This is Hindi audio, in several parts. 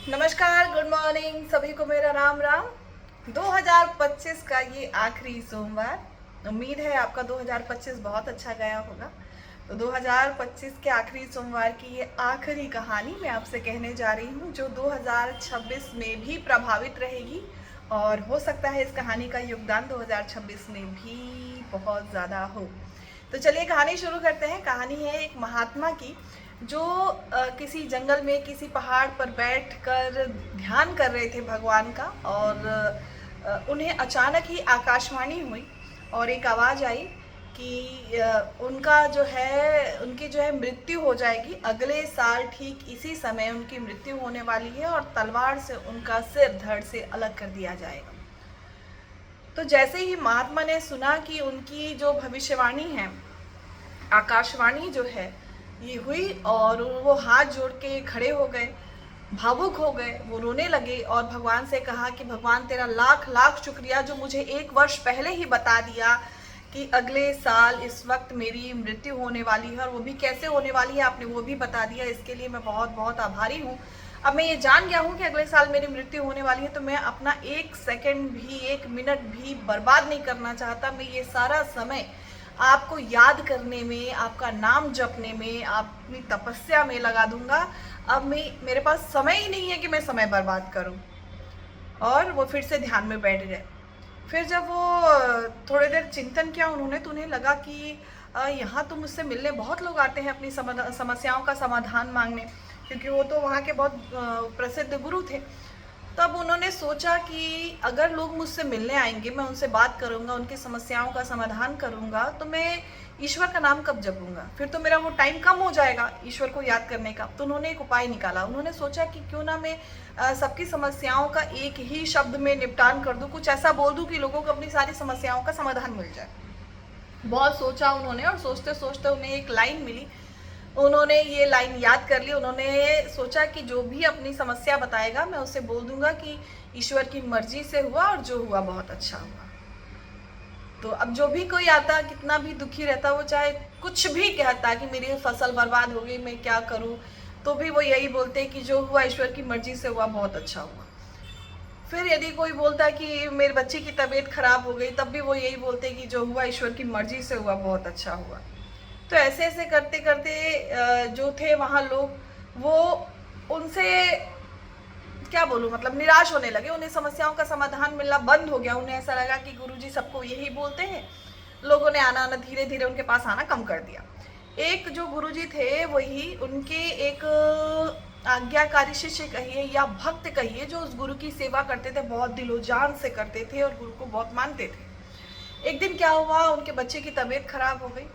नमस्कार, गुड मॉर्निंग सभी को, मेरा राम राम। 2025 का ये आखिरी सोमवार। उम्मीद है आपका 2025 बहुत अच्छा गया होगा। तो 2025 के आखिरी सोमवार की ये आखिरी कहानी मैं आपसे कहने जा रही हूँ, जो 2026 में भी प्रभावित रहेगी। और हो सकता है इस कहानी का योगदान 2026 में भी बहुत ज़्यादा हो। तो चलिए कहानी शुरू करते हैं। कहानी है एक महात्मा की, जो किसी जंगल में किसी पहाड़ पर बैठकर ध्यान कर रहे थे भगवान का। और उन्हें अचानक ही आकाशवाणी हुई और एक आवाज़ आई कि उनकी जो है मृत्यु हो जाएगी। अगले साल ठीक इसी समय उनकी मृत्यु होने वाली है और तलवार से उनका सिर धड़ से अलग कर दिया जाएगा। तो जैसे ही महात्मा ने सुना कि उनकी जो भविष्यवाणी है, आकाशवाणी जो है ये हुई, और वो हाथ जोड़ के खड़े हो गए, भावुक हो गए, वो रोने लगे और भगवान से कहा कि भगवान तेरा लाख लाख शुक्रिया, जो मुझे 1 वर्ष पहले ही बता दिया कि अगले साल इस वक्त मेरी मृत्यु होने वाली है, और वो भी कैसे होने वाली है आपने वो भी बता दिया। इसके लिए मैं बहुत बहुत आभारी हूँ। अब मैं ये जान गया हूँ कि अगले साल मेरी मृत्यु होने वाली है, तो मैं अपना 1 सेकंड भी 1 मिनट भी बर्बाद नहीं करना चाहता। मैं ये सारा समय आपको याद करने में, आपका नाम जपने में, अपनी तपस्या में लगा दूंगा। अब मेरे पास समय ही नहीं है कि मैं समय बर्बाद करूं। और वो फिर से ध्यान में बैठ गए। फिर जब वो थोड़ी देर चिंतन किया उन्होंने, तो उन्हें लगा कि यहाँ तो मुझसे मिलने बहुत लोग आते हैं अपनी समस्याओं का समाधान मांगने, क्योंकि वो तो वहाँ के बहुत प्रसिद्ध गुरु थे। तब उन्होंने सोचा कि अगर लोग मुझसे मिलने आएंगे, मैं उनसे बात करूंगा, उनकी समस्याओं का समाधान करूंगा, तो मैं ईश्वर का नाम कब जपूंगा? फिर तो मेरा वो टाइम कम हो जाएगा ईश्वर को याद करने का। तो उन्होंने एक उपाय निकाला। उन्होंने सोचा कि क्यों ना मैं सबकी समस्याओं का एक ही शब्द में निपटान कर दूं, कुछ ऐसा बोल दूं कि लोगों को अपनी सारी समस्याओं का समाधान मिल जाए। बहुत सोचा उन्होंने, और सोचते सोचते उन्हें एक लाइन मिली। उन्होंने ये लाइन याद कर ली। उन्होंने सोचा कि जो भी अपनी समस्या बताएगा, मैं उसे बोल दूंगा कि ईश्वर की मर्जी से हुआ, और जो हुआ बहुत अच्छा हुआ। तो अब जो भी कोई आता, कितना भी दुखी रहता, वो चाहे कुछ भी कहता कि मेरी फसल बर्बाद हो गई, मैं क्या करूं, तो भी वो यही बोलते कि जो हुआ ईश्वर की मर्जी से हुआ, बहुत अच्छा हुआ। फिर यदि कोई बोलता कि मेरे बच्चे की तबीयत खराब हो गई, तब भी वो यही बोलते कि जो हुआ ईश्वर की मर्जी से हुआ, बहुत अच्छा हुआ। तो ऐसे ऐसे करते करते जो थे वहाँ लोग, वो उनसे क्या बोलूं, मतलब निराश होने लगे। उन्हें समस्याओं का समाधान मिलना बंद हो गया। उन्हें ऐसा लगा कि गुरुजी सबको यही बोलते हैं। लोगों ने आना धीरे धीरे उनके पास आना कम कर दिया। एक जो गुरुजी थे, वही उनके एक आज्ञाकारी शिष्य कहिए या भक्त कहिए, जो उस गुरु की सेवा करते थे, बहुत दिलो जान से करते थे और गुरु को बहुत मानते थे। एक दिन क्या हुआ, उनके बच्चे की तबीयत खराब हो गई।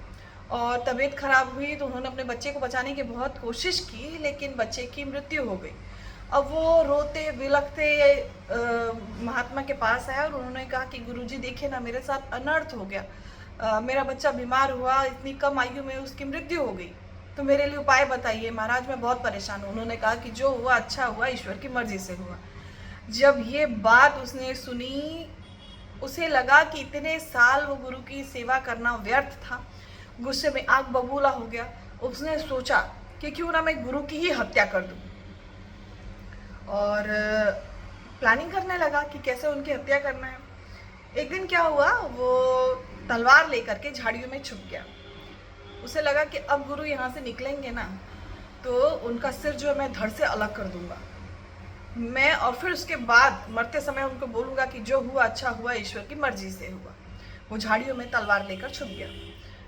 और तबीयत खराब हुई तो उन्होंने अपने बच्चे को बचाने की बहुत कोशिश की, लेकिन बच्चे की मृत्यु हो गई। अब वो रोते बिलखते महात्मा के पास आया और उन्होंने कहा कि गुरुजी देखिए ना, मेरे साथ अनर्थ हो गया। मेरा बच्चा बीमार हुआ, इतनी कम आयु में उसकी मृत्यु हो गई, तो मेरे लिए उपाय बताइए महाराज, मैं बहुत परेशान हूँ। उन्होंने कहा कि जो हुआ अच्छा हुआ, ईश्वर की मर्जी से हुआ। जब ये बात उसने सुनी, उसे लगा कि इतने साल वो गुरु की सेवा करना व्यर्थ था। गुस्से में आग बबूला हो गया। उसने सोचा कि क्यों ना मैं गुरु की ही हत्या कर दूं, और प्लानिंग करने लगा कि कैसे उनकी हत्या करना है। एक दिन क्या हुआ, वो तलवार लेकर के झाड़ियों में छुप गया। उसे लगा कि अब गुरु यहाँ से निकलेंगे ना, तो उनका सिर जो है मैं धड़ से अलग कर दूंगा मैं, और फिर उसके बाद मरते समय उनको बोलूंगा कि जो हुआ अच्छा हुआ, ईश्वर की मर्जी से हुआ। वो झाड़ियों में तलवार लेकर छुप गया।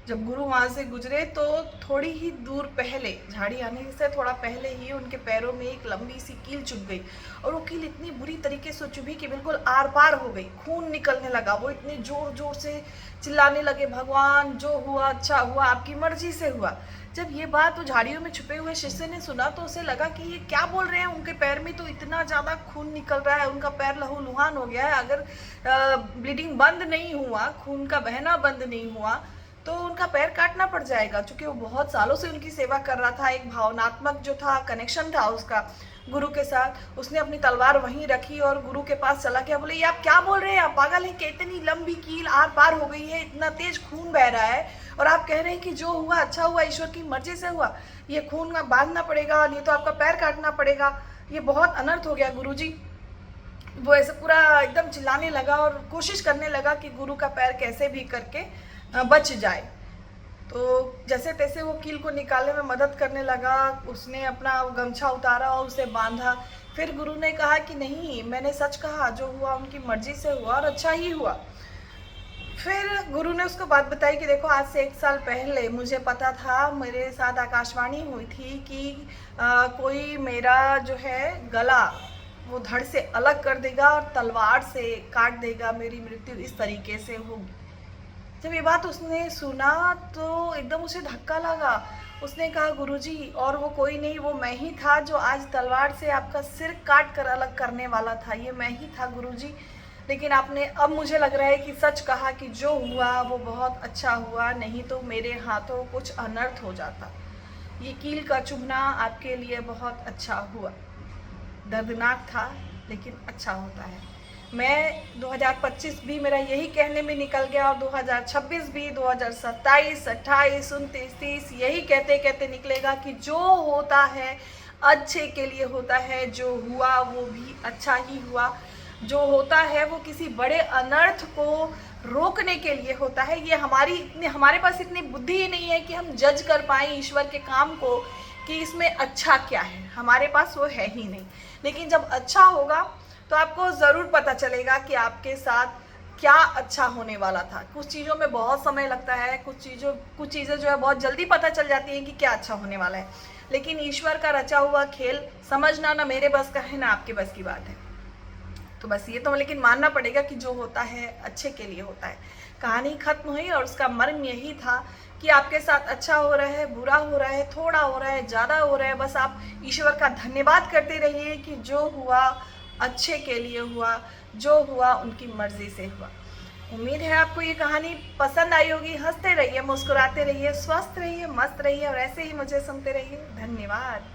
जब गुरु वहाँ से गुजरे, तो थोड़ी ही दूर पहले, झाड़ी आने से थोड़ा पहले ही, उनके पैरों में एक लंबी सी कील चुभ गई। और वो कील इतनी बुरी तरीके से चुभी कि बिल्कुल आर पार हो गई, खून निकलने लगा। वो इतने जोर जोर से चिल्लाने लगे, भगवान जो हुआ अच्छा हुआ, आपकी मर्जी से हुआ। जब ये बात वो झाड़ियों में छुपे हुए शिष्य ने सुना, तो उसे लगा कि ये क्या बोल रहे हैं, उनके पैर में तो इतना ज़्यादा खून निकल रहा है, उनका पैर लहूलुहान हो गया है। अगर ब्लीडिंग बंद नहीं हुआ, खून का बहना बंद नहीं हुआ, तो उनका पैर काटना पड़ जाएगा। क्योंकि वो बहुत सालों से उनकी सेवा कर रहा था, एक भावनात्मक जो था कनेक्शन था उसका गुरु के साथ। उसने अपनी तलवार वहीं रखी और गुरु के पास चला गया। बोले, ये आप क्या बोल रहे हैं, आप पागल हैं? कि इतनी लंबी कील आर पार हो गई है, इतना तेज खून बह रहा है, और आप कह रहे हैं कि जो हुआ अच्छा हुआ, ईश्वर की मर्जी से हुआ। ये खून बांधना पड़ेगा, नहीं तो आपका पैर काटना पड़ेगा। ये बहुत अनर्थ हो गया गुरुजी। वो ऐसे पूरा एकदम चिल्लाने लगा और कोशिश करने लगा कि गुरु का पैर कैसे भी करके बच जाए। तो जैसे तैसे वो कील को निकालने में मदद करने लगा। उसने अपना गमछा उतारा और उसे बांधा। फिर गुरु ने कहा कि नहीं, मैंने सच कहा, जो हुआ उनकी मर्जी से हुआ और अच्छा ही हुआ। फिर गुरु ने उसको बात बताई कि देखो, आज से 1 साल पहले मुझे पता था, मेरे साथ आकाशवाणी हुई थी कि कोई मेरा जो है गला वो धड़ से अलग कर देगा और तलवार से काट देगा, मेरी मृत्यु इस तरीके से होगी। जब ये बात उसने सुना तो एकदम उसे धक्का लगा। उसने कहा, गुरुजी, और वो कोई नहीं, वो मैं ही था जो आज तलवार से आपका सिर काट कर अलग करने वाला था। ये मैं ही था गुरुजी। लेकिन आपने, अब मुझे लग रहा है कि सच कहा कि जो हुआ वो बहुत अच्छा हुआ, नहीं तो मेरे हाथों कुछ अनर्थ हो जाता। ये कील का चुभना आपके लिए बहुत अच्छा हुआ। दर्दनाक था लेकिन अच्छा होता है। मैं 2025 भी मेरा यही कहने में निकल गया और 2026 भी, 2027, 28, 29, 30 यही कहते कहते निकलेगा कि जो होता है अच्छे के लिए होता है। जो हुआ वो भी अच्छा ही हुआ। जो होता है वो किसी बड़े अनर्थ को रोकने के लिए होता है। ये हमारे पास इतनी बुद्धि ही नहीं है कि हम जज कर पाएँ ईश्वर के काम को कि इसमें अच्छा क्या है। हमारे पास वो है ही नहीं। लेकिन जब अच्छा होगा तो आपको ज़रूर पता चलेगा कि आपके साथ क्या अच्छा होने वाला था। कुछ चीज़ों में बहुत समय लगता है, कुछ चीज़ें जो है बहुत जल्दी पता चल जाती हैं कि क्या अच्छा होने वाला है। लेकिन ईश्वर का रचा हुआ खेल समझना ना मेरे बस का है ना आपके बस की बात है। तो बस ये तो लेकिन मानना पड़ेगा कि जो होता है अच्छे के लिए होता है। कहानी खत्म हुई और उसका मर्म यही था कि आपके साथ अच्छा हो रहा है, बुरा हो रहा है, थोड़ा हो रहा है, ज़्यादा हो रहा है, बस आप ईश्वर का धन्यवाद करते रहिए कि जो हुआ अच्छे के लिए हुआ, जो हुआ उनकी मर्जी से हुआ। उम्मीद है आपको ये कहानी पसंद आई होगी। हंसते रहिए, मुस्कुराते रहिए, स्वस्थ रहिए, मस्त रहिए और ऐसे ही मुझे सुनते रहिए। धन्यवाद।